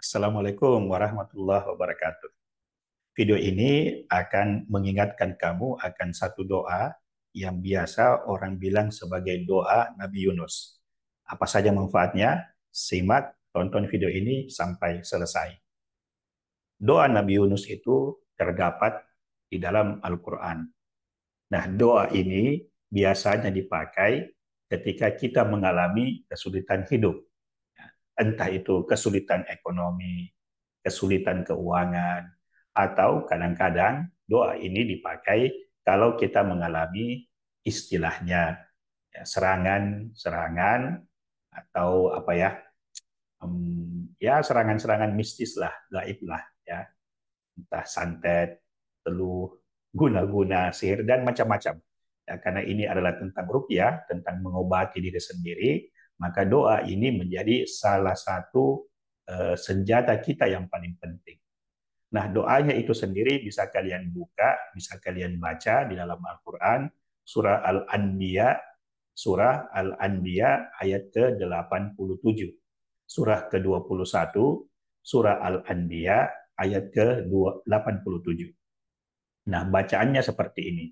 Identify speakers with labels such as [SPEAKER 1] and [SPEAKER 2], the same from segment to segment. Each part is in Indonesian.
[SPEAKER 1] Assalamualaikum warahmatullahi wabarakatuh. Video ini akan mengingatkan kamu akan satu doa yang biasa orang bilang sebagai doa Nabi Yunus. Apa saja manfaatnya? Simak, tonton video ini sampai selesai. Doa Nabi Yunus itu terdapat di dalam Al-Quran. Nah, doa ini biasanya dipakai ketika kita mengalami kesulitan hidup. Entah itu kesulitan ekonomi, kesulitan keuangan, atau kadang-kadang doa ini dipakai kalau kita mengalami istilahnya ya, serangan-serangan atau apa ya, ya serangan-serangan mistis lah, gaib lah ya, entah santet, teluh, guna-guna, sihir dan macam-macam. Ya, karena ini adalah tentang ruqyah, tentang mengobati diri sendiri, maka doa ini menjadi salah satu senjata kita yang paling penting. Nah, doanya itu sendiri bisa kalian buka, bisa kalian baca di dalam Al-Quran, surah Al-Anbiya, ayat ke-87. Surah ke-21, surah Al-Anbiya, ayat ke-87. Nah, bacaannya seperti ini.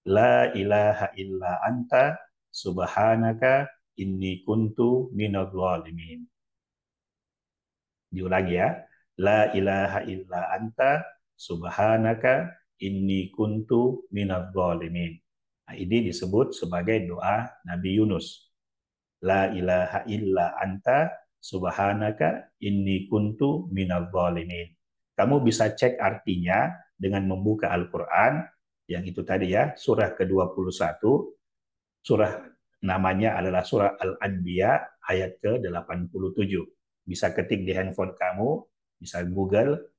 [SPEAKER 1] La ilaha illa anta, subhanaka, inni kuntu minadh dhalimin. Diulangi ya. La ilaha illa anta subhanaka inni kuntu minadh dhalimin. Nah, ini disebut sebagai doa Nabi Yunus. La ilaha illa anta subhanaka inni kuntu minadh dhalimin. Kamu bisa cek artinya dengan membuka Al-Qur'an yang itu tadi ya, surah ke-21, surah namanya adalah surah Al-Anbiya ayat ke-87. Bisa ketik di handphone kamu, bisa Google,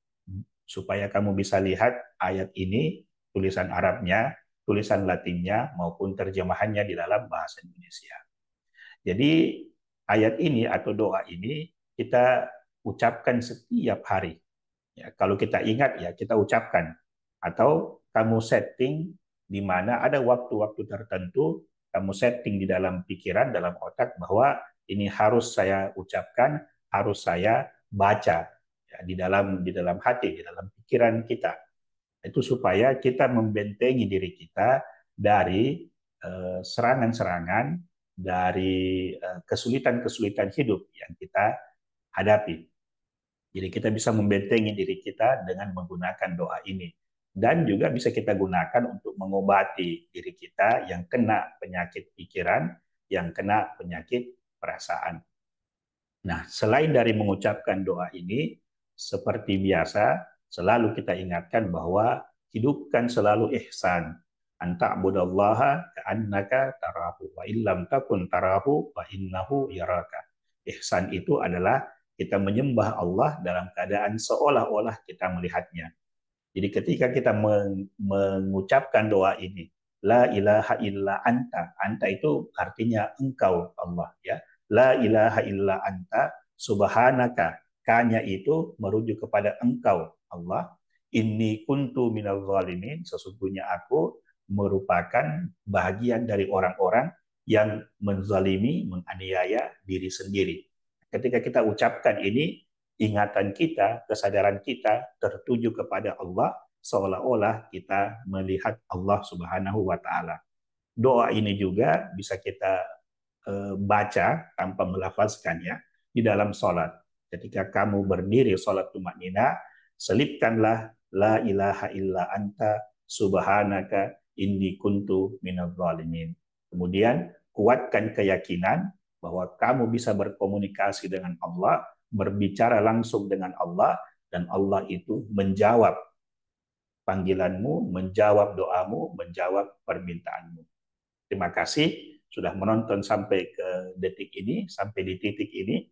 [SPEAKER 1] supaya kamu bisa lihat ayat ini, tulisan Arabnya, tulisan Latinnya, maupun terjemahannya di dalam bahasa Indonesia. Jadi ayat ini atau doa ini kita ucapkan setiap hari. Ya, kalau kita ingat ya kita ucapkan. Atau kamu setting di mana ada waktu-waktu tertentu, kamu setting di dalam pikiran, dalam otak bahwa ini harus saya ucapkan, harus saya baca ya, di dalam hati, di dalam pikiran kita. Itu supaya kita membentengi diri kita dari serangan-serangan, dari kesulitan-kesulitan hidup yang kita hadapi. Jadi kita bisa membentengi diri kita dengan menggunakan doa ini. Dan juga bisa kita gunakan untuk mengobati diri kita yang kena penyakit pikiran, yang kena penyakit perasaan. Nah, selain dari mengucapkan doa ini, seperti biasa, selalu kita ingatkan bahwa hidupkan selalu ihsan. Anta'budallaha ka'annaka tarahu wa illam takun tarahu wa innahu yaraka. Ihsan itu adalah kita menyembah Allah dalam keadaan seolah-olah kita melihatnya. Jadi ketika kita mengucapkan doa ini, la ilaha illa anta, anta itu artinya engkau Allah ya. La ilaha illa anta subhanaka, kanya itu merujuk kepada engkau Allah. Inni kuntu minal zalimin, sesungguhnya aku merupakan bagian dari orang-orang yang menzalimi, menganiaya diri sendiri. Ketika kita ucapkan ini, ingatan kita, kesadaran kita tertuju kepada Allah seolah-olah kita melihat Allah Subhanahu wa taala. Doa ini juga bisa kita baca tanpa melafazkannya di dalam salat. Ketika kamu berdiri salat tumakninah, selipkanlah la ilaha illa anta subhanaka inni kuntu minadh dhalimin. Kemudian kuatkan keyakinan bahwa kamu bisa berkomunikasi dengan Allah, berbicara langsung dengan Allah, dan Allah itu menjawab panggilanmu, menjawab doamu, menjawab permintaanmu. Terima kasih sudah menonton sampai ke detik ini, sampai di titik ini.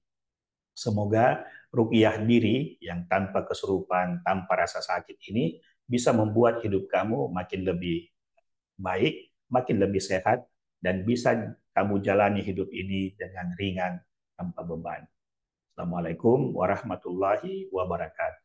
[SPEAKER 1] Semoga ruqyah diri yang tanpa kesurupan, tanpa rasa sakit ini bisa membuat hidup kamu makin lebih baik, makin lebih sehat, dan bisa kamu jalani hidup ini dengan ringan tanpa beban. Assalamualaikum warahmatullahi wabarakatuh.